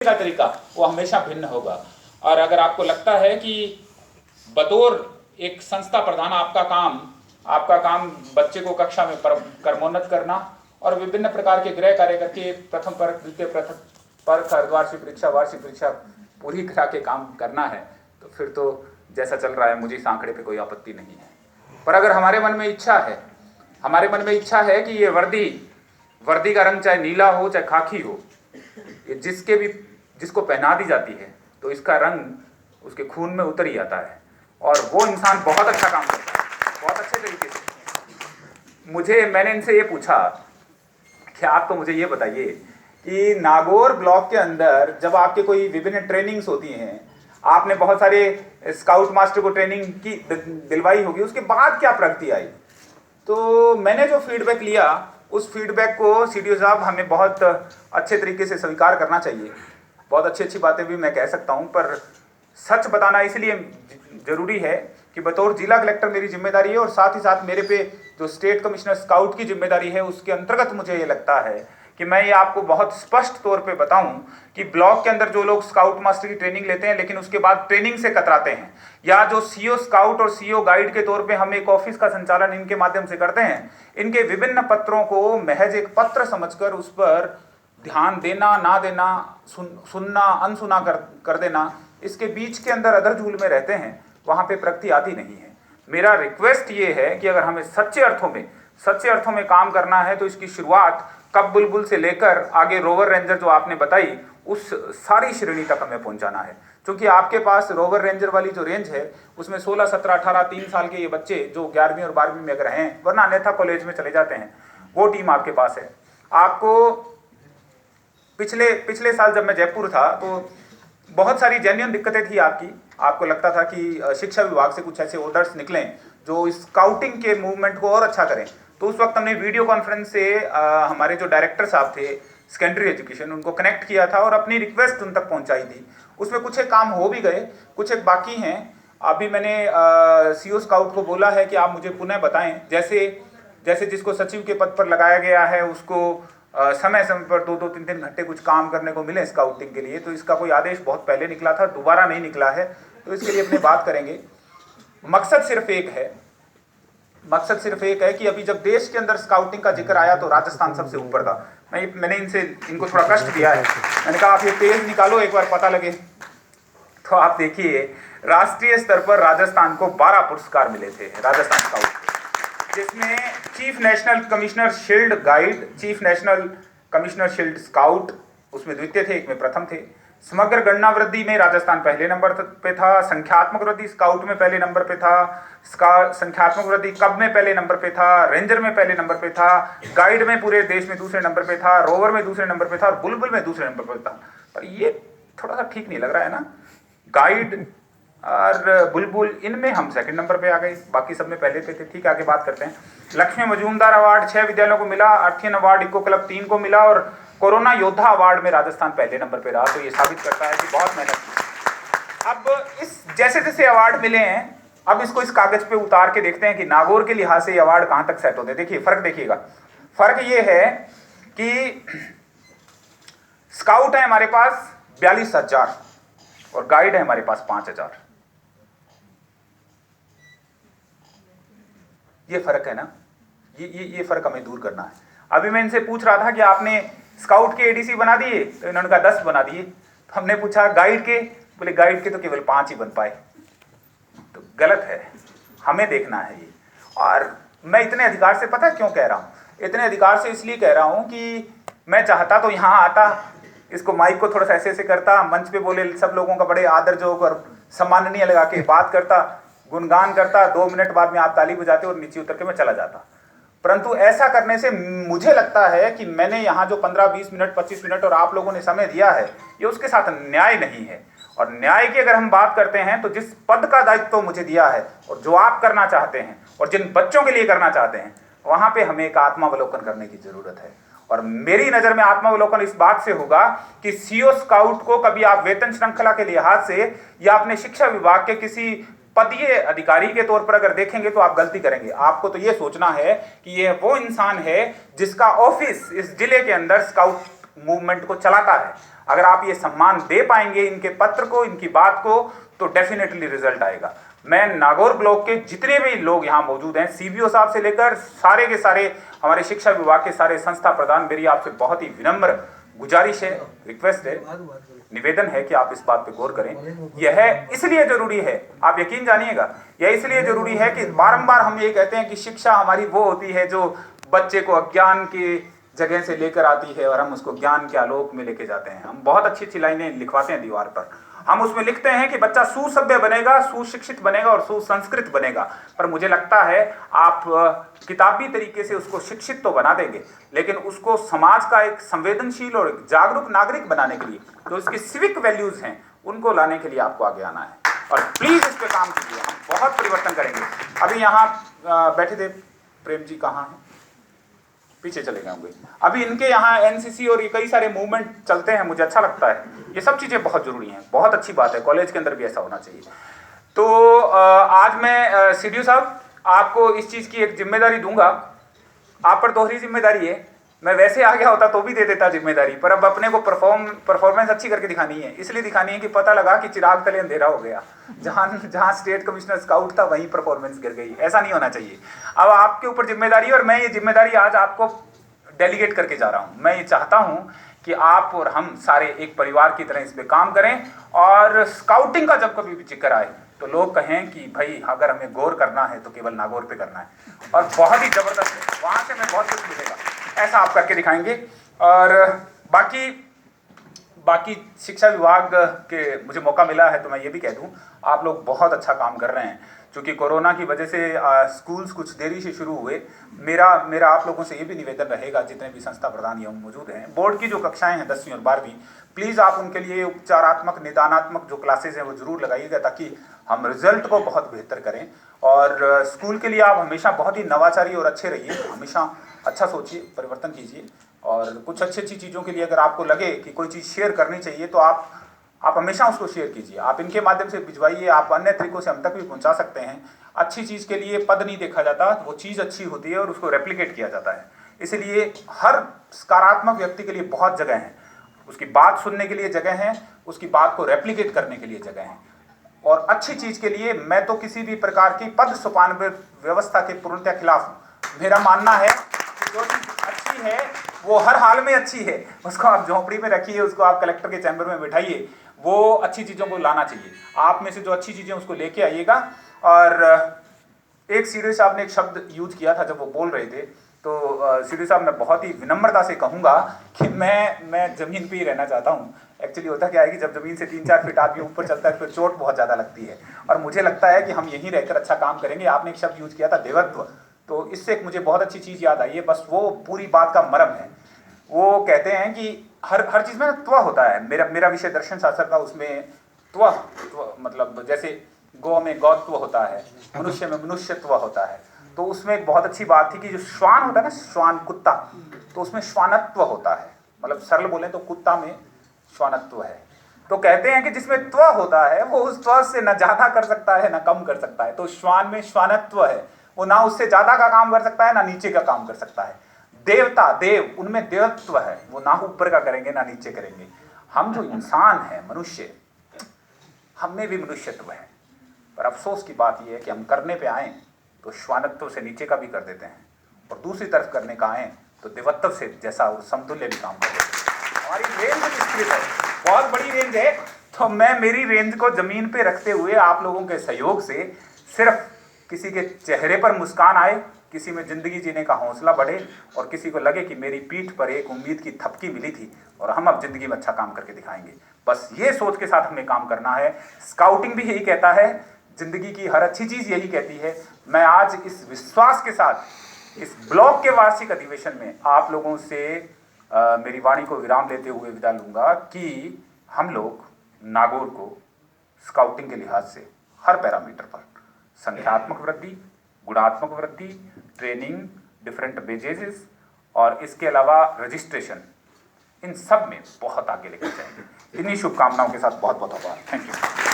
का तरीका वो हमेशा भिन्न होगा। और अगर आपको लगता है कि बतौर एक संस्था प्रधान आपका काम बच्चे को कक्षा में कर्मोन्नत करना और विभिन्न प्रकार के गृह कार्य करके प्रथम परक, द्वितीय परक, अर्धवार्षिक परीक्षा, वार्षिक परीक्षा पूरी तरह के काम करना है, तो फिर तो जैसा चल रहा है मुझे इस आंकड़े पे कोई आपत्ति नहीं है। पर अगर हमारे मन में इच्छा है कि ये वर्दी का रंग चाहे नीला हो चाहे खाकी हो, जिसको पहना दी जाती है तो इसका रंग उसके खून में उतर ही आता है और वो इंसान बहुत अच्छा काम करता है, बहुत अच्छे तरीके से। मैंने इनसे ये पूछा कि आप तो मुझे ये बताइए कि नागौर ब्लॉक के अंदर जब आपके कोई विभिन्न ट्रेनिंग्स होती हैं, आपने बहुत सारे स्काउट मास्टर को ट्रेनिंग की दिलवाई होगी, उसके बाद क्या प्रगति आई? तो मैंने जो फीडबैक लिया उस फीडबैक को सीडीओ साहब हमें बहुत अच्छे तरीके से स्वीकार करना चाहिए। बहुत अच्छी बातें भी मैं कह सकता हूं, पर सच बताना इसलिए जरूरी है कि बतौर जिला कलेक्टर मेरी जिम्मेदारी है और साथ ही साथ मेरे पे जो स्टेट कमिश्नर स्काउट की जिम्मेदारी है उसके अंतर्गत मुझे ये लगता है कि मैं ये आपको बहुत स्पष्ट तौर पे बताऊं कि ब्लॉक के अंदर जो लोग स्काउट मास्टर की ट्रेनिंग लेते हैं लेकिन उसके बाद ट्रेनिंग से कतराते हैं, या जो सीओ स्काउट और सीओ गाइड के तौर पे हम एक ऑफिस का संचालन इनके माध्यम से करते हैं, इनके विभिन्न पत्रों को महज एक पत्र समझकर उस पर ध्यान देना ना देना, सुनना अनसुना कर देना, इसके बीच के अंदर अदर झूल में रहते हैं, वहां पे प्रगति आती नहीं है। मेरा रिक्वेस्ट ये है कि अगर हमें सच्चे अर्थों में काम करना है तो इसकी शुरुआत कब बुलबुल से लेकर आगे रोवर रेंजर जो आपने बताई उस सारी श्रेणी तक हमें पहुंचाना है। क्योंकि आपके पास रोवर रेंजर वाली जो रेंज है उसमें 16, 17, 18, 3 साल के ये बच्चे जो 11वीं और 12वीं में अगर हैं, वरना अन्यथा कॉलेज में चले जाते हैं, वो टीम आपके पास है। आपको पिछले साल जब मैं जयपुर था तो बहुत सारी जेन्युइन दिक्कतें थी आपको लगता था कि शिक्षा विभाग से कुछ ऐसे ऑर्डर्स निकलें जो स्काउटिंग के मूवमेंट को और अच्छा करें। तो उस वक्त हमने वीडियो कॉन्फ्रेंस से हमारे जो डायरेक्टर साहब थे सेकेंडरी एजुकेशन, उनको कनेक्ट किया था और अपनी रिक्वेस्ट उन तक पहुंचाई थी। उसमें कुछ एक काम हो भी गए, कुछ एक बाकी हैं। अभी मैंने सीओ स्काउट को बोला है कि आप मुझे पुनः बताएं, जैसे जिसको सचिव के पद पर लगाया गया है उसको समय पर 2-2, 3-3 घंटे कुछ काम करने को मिले स्काउटिंग के लिए, तो इसका कोई आदेश बहुत पहले निकला था, दोबारा नहीं निकला है, तो इसके लिए अपनी बात करेंगे। मकसद सिर्फ एक है कि अभी जब देश के अंदर स्काउटिंग का जिक्र आया तो राजस्थान सबसे ऊपर था। मैंने इनको थोड़ा कष्ट दिया है, मैंने कहा आप ये पेज निकालो एक बार पता लगे। तो आप देखिए राष्ट्रीय स्तर पर राजस्थान को 12 पुरस्कार मिले थे राजस्थान स्काउट, जिसमें chief national commissioner shield guide, chief national commissioner shield scout उसमें द्वितीय थे, एक में प्रथम थे। समग्र गणना वृद्धि में राजस्थान पहले नंबर पे था, संख्यात्मक वृद्धि स्काउट में पहले नंबर पे था, संख्यात्मक वृद्धि कब में पहले नंबर पे था, रेंजर में पहले नंबर पे था, गाइड में पूरे देश में दूसरे नंबर पे था, रोवर में दूसरे नंबर पे था और बुलबुल में दूसरे नंबर पे था। पर ये थोड़ा सा ठीक नहीं लग रहा है ना, गाइड और बुलबुल इनमें हम सेकंड नंबर पे आ गए, बाकी सब में पहले पे थे। ठीक, आगे बात करते हैं। लक्ष्मी मजूमदार अवार्ड 6 विद्यालयों को मिला, अर्थियन अवार्ड इको क्लब 3 को मिला और कोरोना योद्धा अवार्ड में राजस्थान पहले नंबर पे रहा। तो ये साबित करता है कि बहुत मेहनत की। अब इस जैसे अवार्ड मिले हैं, अब इसको इस कागज पे उतार के देखते हैं कि नागौर के लिहाज से ये अवार्ड कहां तक सेट होते हैं। देखिए फर्क देखिएगा, फर्क ये है कि स्काउट है हमारे पास 42,000 और गाइड है हमारे पास 5,000। ये फर्क है ना, ये फर्क हमें दूर करना है। अभी मैं इनसे पूछ रहा था कि आपने स्काउट के एडीसी बना दिए, तो इन्होंने कहा 10 बना दिए। तो हमने पूछा गाइड के, बोले गाइड के तो केवल 5 ही बन पाए। तो गलत है, हमें देखना है ये। और मैं इतने अधिकार से पता क्यों कह रहा हूँ, इतने अधिकार से इसलिए कह रहा हूँ कि मैं चाहता तो यहाँ आता, इसको माइक को थोड़ा सा ऐसे करता, मंच पे बोले सब लोगों का बड़े आदर जोग और सम्माननीय लगा के बात करता, गुणगान करता, 2 मिनट बाद में आप ताली बजाते और नीचे उतर के मैं चला जाता। परंतु ऐसा करने से मुझे लगता है कि मैंने यहाँ जो 15, 20 मिनट, 25 मिनट और आप लोगों ने समय दिया है, ये उसके साथ न्याय नहीं है। और न्याय की अगर हम बात करते हैं तो जिस पद का दायित्व तो मुझे दिया है और जो आप करना चाहते हैं और जिन बच्चों के लिए करना चाहते हैं, वहां पे हमें एक आत्मावलोकन करने की जरूरत है। और मेरी नजर में आत्मावलोकन इस बात से होगा कि सीओ स्काउट को कभी आप वेतन श्रृंखला के लिहाज से या अपने शिक्षा विभाग के किसी पदीय अधिकारी के तौर पर अगर देखेंगे तो आप गलती करेंगे। आपको तो ये सोचना है कि ये वो इंसान है जिसका ऑफिस इस जिले के अंदर स्काउट मूवमेंट को चलाता है। अगर आप ये सम्मान दे पाएंगे इनके पत्र को, इनकी बात को, तो डेफिनेटली रिजल्ट आएगा। मैं नागौर ब्लॉक के जितने भी लोग यहाँ मौजूद हैं, सीबीओ साहब से लेकर सारे के सारे हमारे शिक्षा विभाग के सारे संस्था प्रधान, मेरी आपसे बहुत ही विनम्र गुजारिश है, रिक्वेस्ट है, निवेदन है कि आप इस बात पे गौर करें। यह इसलिए जरूरी है, आप यकीन जानिएगा, यह इसलिए जरूरी है कि बारंबार हम ये कहते हैं कि शिक्षा हमारी वो होती है जो बच्चे को अज्ञान की जगह से लेकर आती है और हम उसको ज्ञान के आलोक में लेके जाते हैं। हम बहुत अच्छी अच्छी लाइनें लिखवाते हैं दीवार पर, हम उसमें लिखते हैं कि बच्चा सुसभ्य बनेगा, सुशिक्षित बनेगा और सुसंस्कृत बनेगा। पर मुझे लगता है आप किताबी तरीके से उसको शिक्षित तो बना देंगे, लेकिन उसको समाज का एक संवेदनशील और जागरूक नागरिक बनाने के लिए जो इसके सिविक वैल्यूज हैं उनको लाने के लिए आपको आगे आना है। और प्लीज इस पे काम कीजिए, हम बहुत परिवर्तन करेंगे। अभी यहाँ बैठे थे प्रेम जी, कहाँ हैं? पीछे चले गए होंगे। अभी इनके यहाँ एनसीसी और ये कई सारे मूवमेंट चलते हैं, मुझे अच्छा लगता है। ये सब चीज़ें बहुत ज़रूरी हैं, बहुत अच्छी बात है, कॉलेज के अंदर भी ऐसा होना चाहिए। तो आज मैं सीडीओ साहब आपको इस चीज़ की एक जिम्मेदारी दूंगा। आप पर दोहरी जिम्मेदारी है, मैं वैसे आ गया होता तो भी दे देता जिम्मेदारी, पर अब अपने को परफॉर्मेंस अच्छी करके दिखानी है। इसलिए दिखानी है कि पता लगा कि चिराग तले अंधेरा हो गया, जहाँ स्टेट कमिश्नर स्काउट था वहीं परफॉर्मेंस गिर गई। ऐसा नहीं होना चाहिए। अब आपके ऊपर जिम्मेदारी, और मैं ये जिम्मेदारी आज आपको डेलीगेट करके जा रहा हूँ। मैं ये चाहता हूँ कि आप और हम सारे एक परिवार की तरह इस पर काम करें, और स्काउटिंग का जब कभी भी जिक्र आए तो लोग कहें कि भाई अगर हमें गौर करना है तो केवल नागौर पे करना है, और बहुत ही ज़बरदस्त है, वहाँ से हमें बहुत कुछ मिलेगा। ऐसा आप करके दिखाएंगे। और बाकी शिक्षा विभाग के मुझे मौका मिला है तो मैं ये भी कह दूं, आप लोग बहुत अच्छा काम कर रहे हैं। क्योंकि कोरोना की वजह से स्कूल्स कुछ देरी से शुरू हुए। मेरा आप लोगों से ये भी निवेदन रहेगा, जितने भी संस्था प्रधान एवं मौजूद हैं, बोर्ड की जो कक्षाएं हैं 10वीं और 12वीं, प्लीज़ आप उनके लिए उपचारात्मक निदानात्मक जो क्लासेज हैं वो ज़रूर लगाइएगा, ताकि हम रिजल्ट को बहुत बेहतर करें। और स्कूल के लिए आप हमेशा बहुत ही नवाचारी और अच्छे रहिए, हमेशा अच्छा सोचिए, परिवर्तन कीजिए। और कुछ अच्छी अच्छी चीज़ों के लिए अगर आपको लगे कि कोई चीज़ शेयर करनी चाहिए तो आप हमेशा उसको शेयर कीजिए। आप इनके माध्यम से भिजवाइए, आप अन्य तरीकों से हम तक भी पहुंचा सकते हैं। अच्छी चीज़ के लिए पद नहीं देखा जाता, वो चीज़ अच्छी होती है और उसको रेप्लिकेट किया जाता है। इसलिए हर सकारात्मक व्यक्ति के लिए बहुत जगह है, उसकी बात सुनने के लिए जगह है, उसकी बात को रेप्लिकेट करने के लिए जगह है। और अच्छी चीज़ के लिए मैं तो किसी भी प्रकार की पद सोपान व्यवस्था के पूर्णतः खिलाफ हूँ। मेरा मानना है कि जो चीज़ अच्छी है वो हर हाल में अच्छी है, उसको आप झोंपड़ी में रखिए, उसको आप कलेक्टर के चैम्बर में बिठाइए, वो अच्छी चीज़ों को लाना चाहिए। आप में से जो अच्छी चीज़ें उसको लेके आइएगा। और एक सीडीओ साहब ने एक शब्द यूज किया था जब वो बोल रहे थे, तो सीडीओ साहब मैं बहुत ही विनम्रता से कहूँगा कि मैं ज़मीन पे ही रहना चाहता हूँ। एक्चुअली होता क्या है कि जब ज़मीन से 3-4 फीट आदमी ऊपर चलता है फिर चोट बहुत ज़्यादा लगती है, और मुझे लगता है कि हम यहीं रहकर अच्छा काम करेंगे। आपने एक शब्द यूज किया था देवत्व, तो इससे एक मुझे बहुत अच्छी चीज़ याद आई है, बस वो पूरी बात का मर्म है। वो कहते हैं कि हर चीज़ में त्व होता है। मेरा विषय दर्शन शास्त्र का, उसमें त्व मतलब जैसे गौ में गौत्व होता है, मनुष्य में मनुष्यत्व होता है। तो उसमें एक बहुत अच्छी बात थी कि जो श्वान होता है ना, श्वान कुत्ता, तो उसमें श्वानत्व होता है, मतलब सरल बोले तो कुत्ता में श्वानत्व है। तो कहते हैं कि जिसमें त्व होता है वो उस त्व से न ज़्यादा कर सकता है न कम कर सकता है। तो श्वान में श्वानत्व है, वो ना उससे ज़्यादा का काम कर सकता है ना नीचे का काम कर सकता है। देवता देव, उनमें देवत्व है, वो ना ऊपर का करेंगे ना नीचे करेंगे। हम जो इंसान है, मनुष्य, हमें भी मनुष्यत्व है, पर अफसोस की बात यह है कि हम करने पे आए तो श्वानत्व से नीचे का भी कर देते हैं, और दूसरी तरफ करने का आए तो देवत्व से जैसा और समतुल्य भी काम कर देते हैं। हमारी रेंज विस्तृत है, बहुत बड़ी रेंज है। तो मैं मेरी रेंज को जमीन पे रखते हुए आप लोगों के सहयोग से सिर्फ किसी के चेहरे पर मुस्कान आए, किसी में जिंदगी जीने का हौसला बढ़े, और किसी को लगे कि मेरी पीठ पर एक उम्मीद की थपकी मिली थी और हम अब जिंदगी में अच्छा काम करके दिखाएंगे। बस ये सोच के साथ हमें काम करना है। स्काउटिंग भी यही कहता है, जिंदगी की हर अच्छी चीज़ यही कहती है। मैं आज इस विश्वास के साथ इस ब्लॉक के वार्षिक अधिवेशन में आप लोगों से मेरी वाणी को विराम देते हुए विदा लूँगा कि हम लोग नागौर को स्काउटिंग के लिहाज से हर पैरामीटर पर संख्यात्मक वृद्धि, गुणात्मक वृद्धि, ट्रेनिंग, डिफरेंट बेजेजेस और इसके अलावा रजिस्ट्रेशन, इन सब में बहुत आगे लेकर जाएंगे। इन्हीं शुभकामनाओं के साथ बहुत बहुत आभार। Thank you.